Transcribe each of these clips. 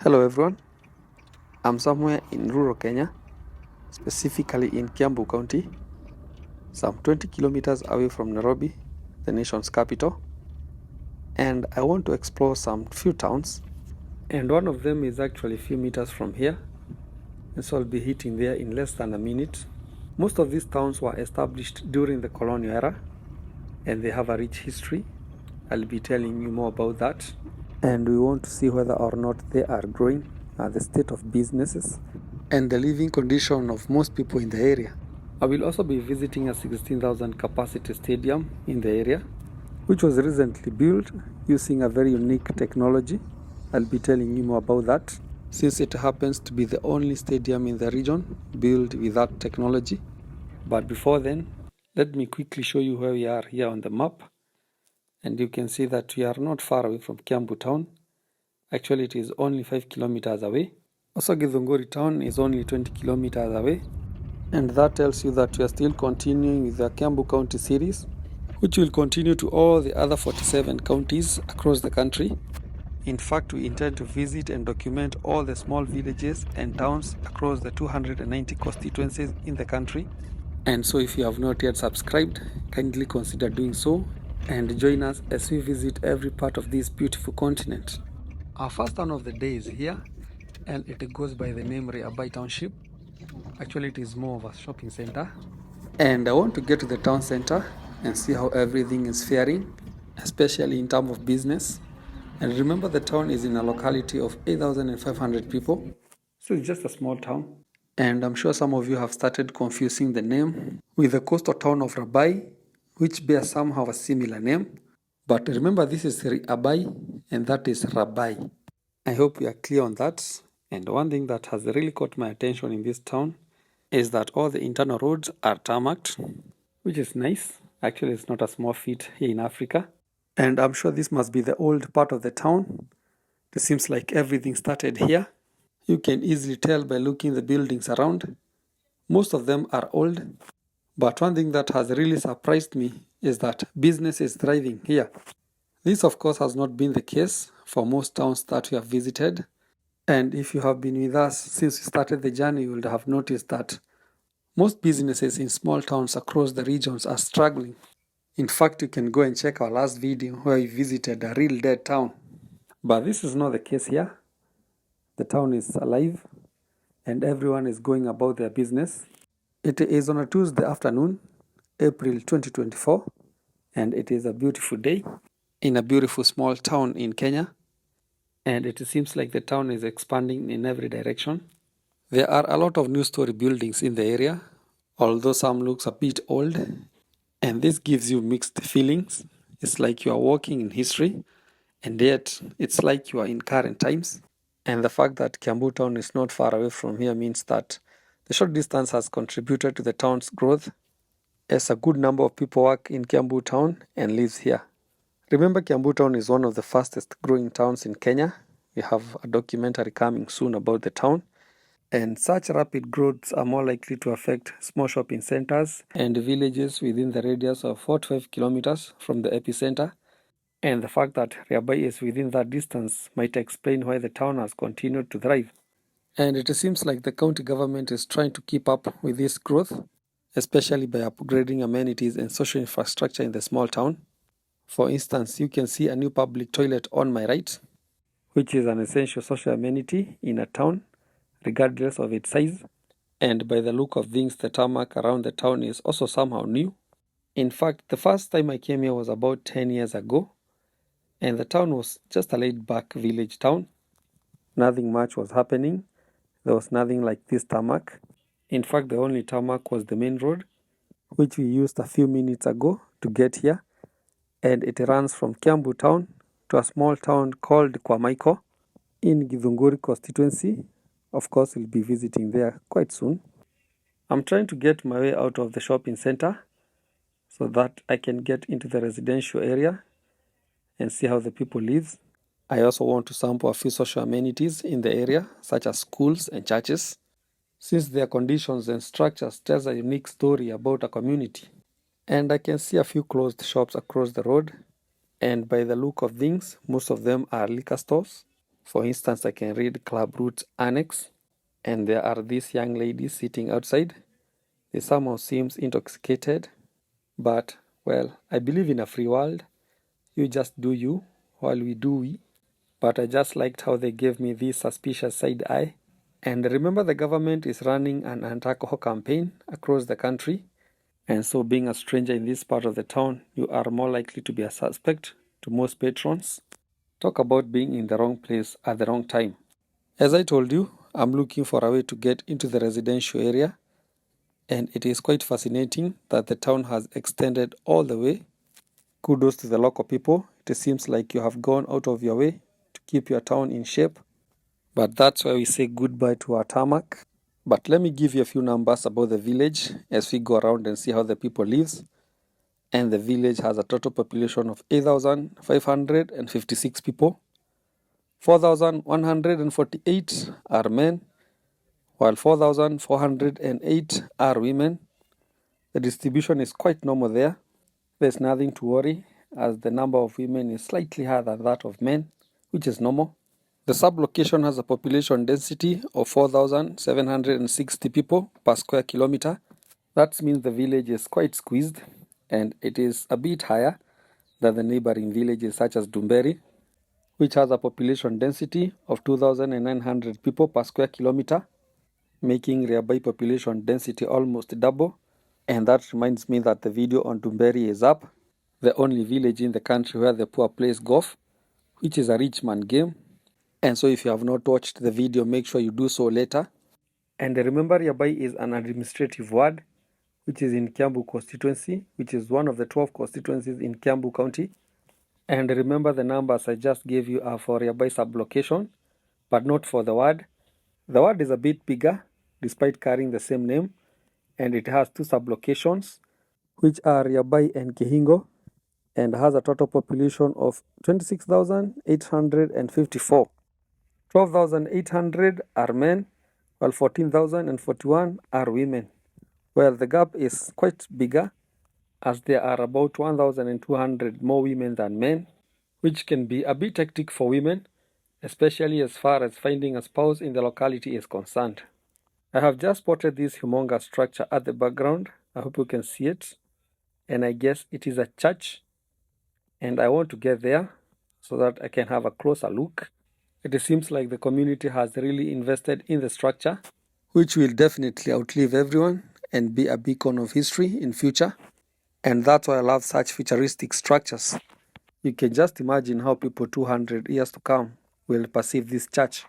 Hello everyone, I'm somewhere in rural Kenya, specifically in Kiambu County, some 20 kilometers away from Nairobi, the nation's capital, and I want to explore some few towns, and one of them is actually a few meters from here, and so I'll be hitting there in less than a minute. Most of these towns were established during the Colonial era, and they have a rich history. I'll be telling you more about that, and we want to see whether or not they are growing, the state of businesses, and the living condition of most people in the area. I will also be visiting a 16,000 capacity stadium in the area, which was recently built using a very unique technology. I'll be telling you more about that, since it happens to be the only stadium in the region built with that technology. But before then, let me quickly show you where we are here on the map. And you can see that we are not far away from Kiambu town. Actually, it is only 5 kilometers away. Also, Githunguri town is only 20 kilometers away. And that tells you that we are still continuing with the Kiambu County series, which will continue to all the other 47 counties across the country. In fact, we intend to visit and document all the small villages and towns across the 290 constituencies in the country. And so if you have not yet subscribed, kindly consider doing so and join us as we visit every part of this beautiful continent. Our first town of the day is here, and it goes by the name Riabai township. Actually, it is more of a shopping center. And I want to get to the town center and see how everything is faring, especially in terms of business. And remember, the town is in a locality of 8,500 people. So it's just a small town. And I'm sure some of you have started confusing the name with the coastal town of Rabai, which bears somehow a similar name. But remember, this is Riabai and that is Rabai. I hope you are clear on that. And one thing that has really caught my attention in this town is that all the internal roads are tarmacked, which is nice. Actually, it's not a small feat here in Africa. And I'm sure this must be the old part of the town. It seems like everything started here. You can easily tell by looking the buildings around. Most of them are old. But one thing that has really surprised me is that business is thriving here. This, of course, has not been the case for most towns that we have visited. And if you have been with us since we started the journey, you would have noticed that most businesses in small towns across the regions are struggling. In fact, you can go and check our last video where we visited a real dead town. But this is not the case here. The town is alive and everyone is going about their business. It is on a Tuesday afternoon, April 2024, and it is a beautiful day in a beautiful small town in Kenya. And it seems like the town is expanding in every direction. There are a lot of new-story buildings in the area, although some looks a bit old, and this gives you mixed feelings. It's like you are walking in history, and yet it's like you are in current times. And the fact that Kiambu town is not far away from here means that the short distance has contributed to the town's growth, as a good number of people work in Kiambu town and lives here. Remember, Kiambu town is one of the fastest growing towns in Kenya. We have a documentary coming soon about the town. And such rapid growths are more likely to affect small shopping centers and villages within the radius of 45 kilometers from the epicenter. And the fact that Rabai is within that distance might explain why the town has continued to thrive. And it seems like the county government is trying to keep up with this growth, especially by upgrading amenities and social infrastructure in the small town. For instance, you can see a new public toilet on my right, which is an essential social amenity in a town, regardless of its size. And by the look of things, the tarmac around the town is also somehow new. In fact, the first time I came here was about 10 years ago, and the town was just a laid-back village town. Nothing much was happening. There was nothing like this tarmac. In fact, the only tarmac was the main road, which we used a few minutes ago to get here. And it runs from Kiambu town to a small town called Kwamaiko in Githunguri constituency. Of course, we'll be visiting there quite soon. I'm trying to get my way out of the shopping center so that I can get into the residential area and see how the people live. I also want to sample a few social amenities in the area, such as schools and churches, since their conditions and structures tells a unique story about a community. And I can see a few closed shops across the road, and by the look of things, most of them are liquor stores. For instance, I can read Club Route Annex, and there are these young ladies sitting outside. They somehow seems intoxicated, but, well, I believe in a free world. You just do you, while we do we. But I just liked how they gave me this suspicious side eye. And remember, the government is running an anti-alcohol campaign across the country. And so being a stranger in this part of the town, you are more likely to be a suspect to most patrons. Talk about being in the wrong place at the wrong time. As I told you, I'm looking for a way to get into the residential area, and it is quite fascinating that the town has extended all the way. Kudos to the local people. It seems like you have gone out of your way to keep your town in shape. But that's why we say goodbye to our tarmac. But let me give you a few numbers about the village as we go around and see how the people live. And the village has a total population of 8,556 people. 4,148 are men, while 4,408 are women. The distribution is quite normal there. There's nothing to worry, as the number of women is slightly higher than that of men, which is normal. The sub-location has a population density of 4,760 people per square kilometer. That means the village is quite squeezed, and it is a bit higher than the neighboring villages such as Dumberi, which has a population density of 2,900 people per square kilometer, making Riabai population density almost double. And that reminds me that the video on Dumberi is up, the only village in the country where the poor plays golf, which is a rich man game. And so if you have not watched the video, make sure you do so later. And remember, Rabai is an administrative ward, which is in Kiambu constituency, which is one of the 12 constituencies in Kiambu County. And remember, the numbers I just gave you are for Rabai sub-location, but not for the ward. The ward is a bit bigger, despite carrying the same name, and it has two sub-locations, which are Riabai and Kihingo, and has a total population of 26,854. 12,800 are men, while 14,041 are women. Well, the gap is quite bigger, as there are about 1,200 more women than men, which can be a bit hectic for women, especially as far as finding a spouse in the locality is concerned. I have just spotted this humongous structure at the background. I hope you can see it. And I guess it is a church. And I want to get there so that I can have a closer look. It seems like the community has really invested in the structure, which will definitely outlive everyone and be a beacon of history in future. And that's why I love such futuristic structures. You can just imagine how people 200 years to come will perceive this church.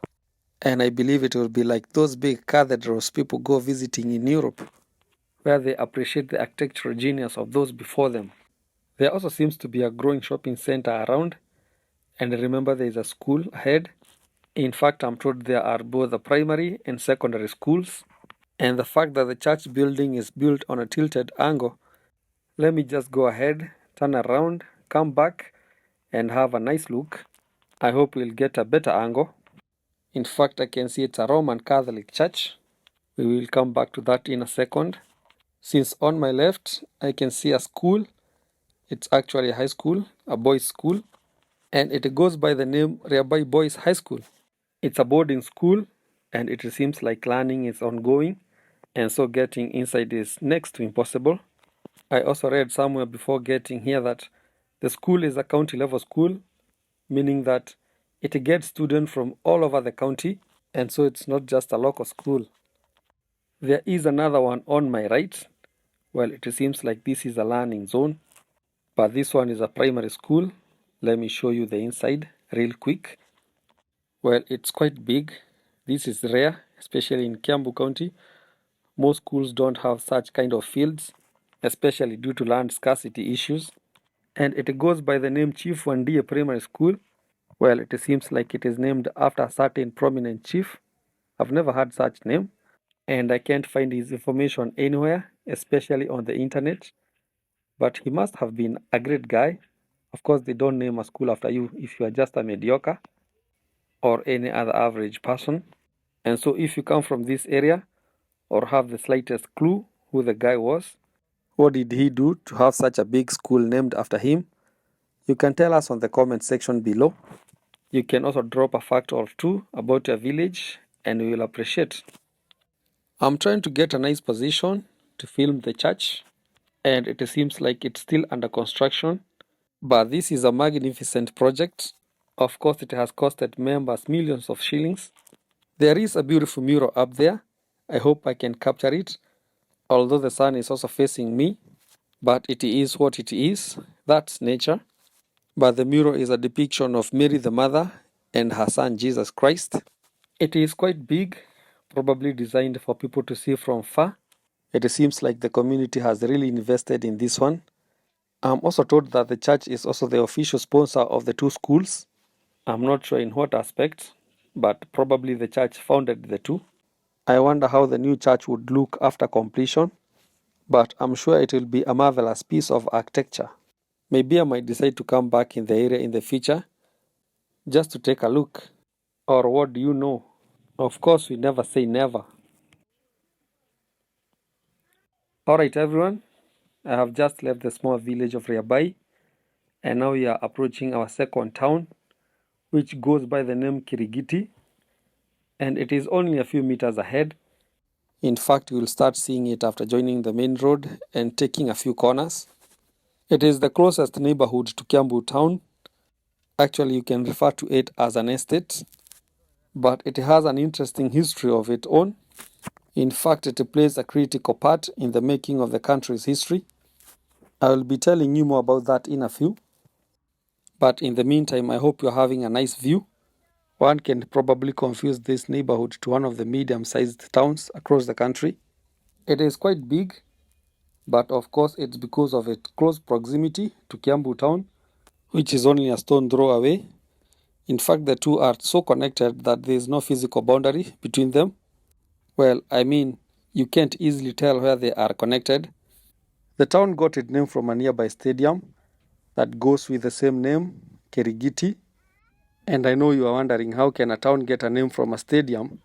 And I believe it will be like those big cathedrals people go visiting in Europe, where they appreciate the architectural genius of those before them. There also seems to be a growing shopping center around, and remember there is a school ahead. In fact, I'm told there are both the primary and secondary schools, and the fact that the church building is built on a tilted angle. Let me just go ahead, turn around, come back, and have a nice look. I hope we'll get a better angle. In fact, I can see it's a Roman Catholic church. We will come back to that in a second. Since on my left, I can see a school. It's actually a high school, a boys' school, and it goes by the name Rabai Boys High School. It's a boarding school, and it seems like learning is ongoing, and so getting inside is next to impossible. I also read somewhere before getting here that the school is a county level school, meaning that it gets students from all over the county, and so it's not just a local school. There is another one on my right. Well, it seems like this is a learning zone, but this one is a primary school. Let me show you the inside real quick. Well, it's quite big. This is rare, especially in Kiambu County. Most schools don't have such kind of fields, especially due to land scarcity issues. And it goes by the name Chief Wandia Primary School. Well, it seems like it is named after a certain prominent chief. I've never heard such name, and I can't find his information anywhere, especially on the internet. But he must have been a great guy. Of course, they don't name a school after you if you are just a mediocre or any other average person. And so if you come from this area or have the slightest clue who the guy was, what did he do to have such a big school named after him, you can tell us on the comment section below. You can also drop a fact or two about your village and we will appreciate. I'm trying to get a nice position to film the church, and it seems like it's still under construction. But this is a magnificent project. Of course, it has costed members millions of shillings. There is a beautiful mural up there. I hope I can capture it, although the sun is also facing me. But it is what it is. That's nature. But the mural is a depiction of Mary the Mother and her son Jesus Christ. It is quite big, probably designed for people to see from far. It seems like the community has really invested in this one. I'm also told that the church is also the official sponsor of the two schools. I'm not sure in what aspect, but probably the church founded the two. I wonder how the new church would look after completion, but I'm sure it will be a marvelous piece of architecture. Maybe I might decide to come back in the area in the future just to take a look. Or what do you know? Of course, we never say never. Alright, everyone, I have just left the small village of Riabai, and now we are approaching our second town, which goes by the name Kirigiti, and it is only a few meters ahead. In fact, you will start seeing it after joining the main road and taking a few corners. It is the closest neighborhood to Kiambu town. Actually, you can refer to it as an estate, but it has an interesting history of its own. In fact, it plays a critical part in the making of the country's history. I will be telling you more about that in a few. But in the meantime, I hope you're having a nice view. One can probably confuse this neighborhood to one of the medium-sized towns across the country. It is quite big, but of course it's because of its close proximity to Kiambu town, which is only a stone throw away. In fact, the two are so connected that there is no physical boundary between them. Well, I mean, you can't easily tell where they are connected. The town got its name from a nearby stadium that goes with the same name, Kirigiti. And I know you are wondering, how can a town get a name from a stadium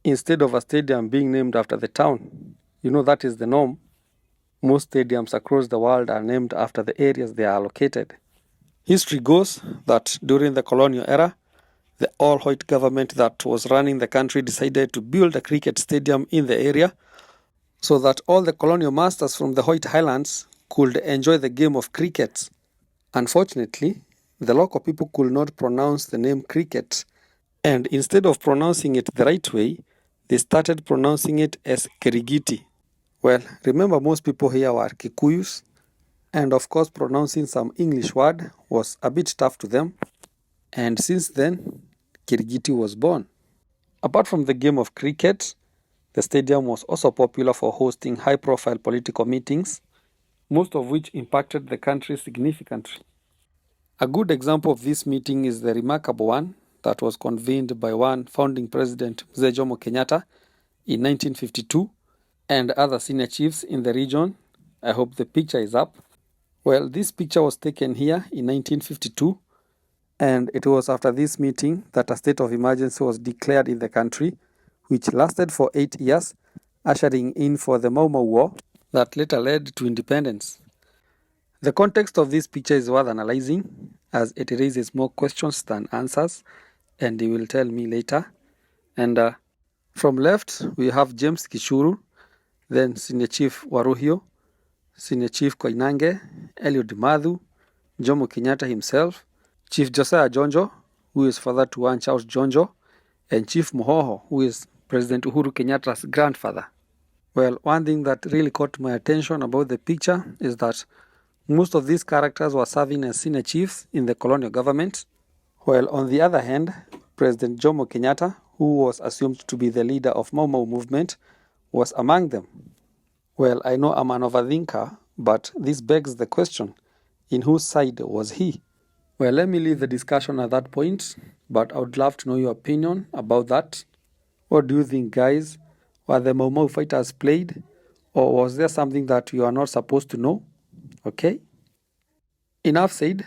instead of a stadium being named after the town? You know that is the norm. Most stadiums across the world are named after the areas they are located. History goes that during the colonial era, the all-white government that was running the country decided to build a cricket stadium in the area so that all the colonial masters from the White Highlands could enjoy the game of cricket. Unfortunately, the local people could not pronounce the name cricket, and instead of pronouncing it the right way, they started pronouncing it as Kirigiti. Well, remember most people here were Kikuyus, and of course pronouncing some English word was a bit tough to them, and since then, Kirigiti was born. Apart from the game of cricket, the stadium was also popular for hosting high-profile political meetings, most of which impacted the country significantly. A good example of this meeting is the remarkable one that was convened by one founding president, Mzee Jomo Kenyatta, in 1952, and other senior chiefs in the region. I hope the picture is up. Well, this picture was taken here in 1952, and it was after this meeting that a state of emergency was declared in the country, which lasted for 8 years, ushering in for the Mau Mau War that later led to independence. The context of this picture is worth analyzing, as it raises more questions than answers, and you will tell me later. And from left, we have James Kishuru, then Senior Chief Waruhio, Senior Chief Koinange, Eliud Madhu, Jomo Kenyatta himself, Chief Josiah Jonjo, who is father to one Charles Jonjo, and Chief Mohoho, who is President Uhuru Kenyatta's grandfather. Well, one thing that really caught my attention about the picture is that most of these characters were serving as senior chiefs in the colonial government, while on the other hand, President Jomo Kenyatta, who was assumed to be the leader of Mau Mau movement, was among them. Well, I know I'm an overthinker, but this begs the question, in whose side was he? Well, let me leave the discussion at that point, but I would love to know your opinion about that. What do you think, guys? Were the Mau Mau fighters played, or was there something that you are not supposed to know? Okay? Enough said.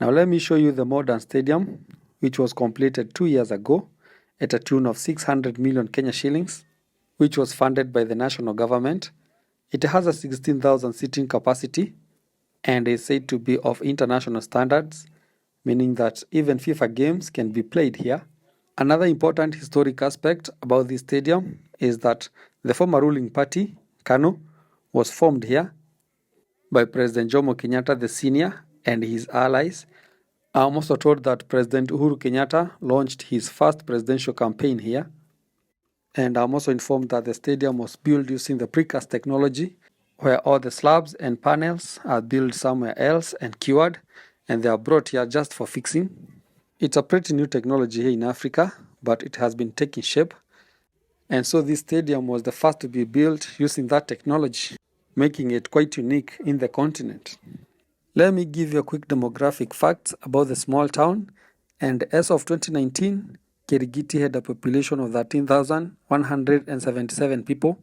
Now let me show you the modern stadium, which was completed 2 years ago at a tune of 600 million Kenya shillings, which was funded by the national government. It has a 16,000 seating capacity and is said to be of international standards, meaning that even FIFA games can be played here. Another important historic aspect about this stadium is that the former ruling party, KANU, was formed here by President Jomo Kenyatta the Senior and his allies. I'm also told that President Uhuru Kenyatta launched his first presidential campaign here. And I'm also informed that the stadium was built using the precast technology, where all the slabs and panels are built somewhere else and cured, and they are brought here just for fixing. It's a pretty new technology here in Africa, but it has been taking shape. And so this stadium was the first to be built using that technology, making it quite unique in the continent. Let me give you a quick demographic facts about the small town. And as of 2019, Kirigiti had a population of 13,177 people.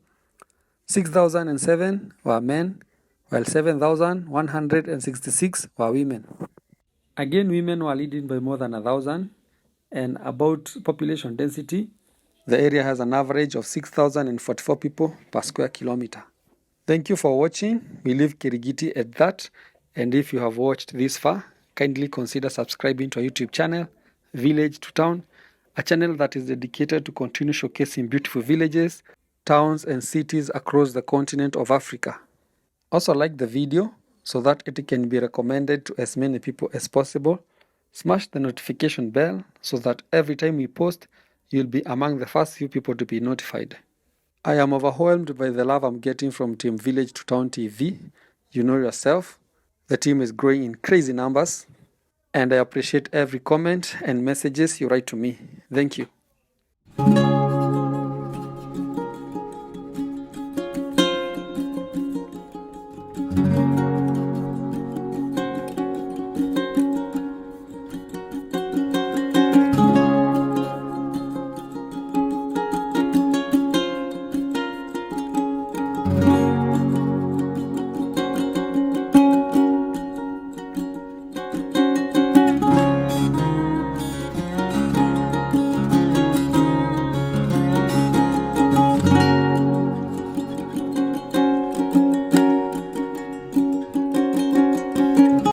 6,007 were men, while 7,166 were women. Again, women were leading by more than 1,000. And about population density, the area has an average of 6,044 people per square kilometer. Thank you for watching. We leave Kirigiti at that. And if you have watched this far, kindly consider subscribing to our YouTube channel, Village to Town, a channel that is dedicated to continue showcasing beautiful villages, towns, and cities across the continent of Africa. Also like the video so that it can be recommended to as many people as possible. Smash the notification bell so that every time we post, you'll be among the first few people to be notified. I am overwhelmed by the love I'm getting from Team Village to Town TV. You know yourself. The team is growing in crazy numbers, and I appreciate every comment and messages you write to me. Thank you.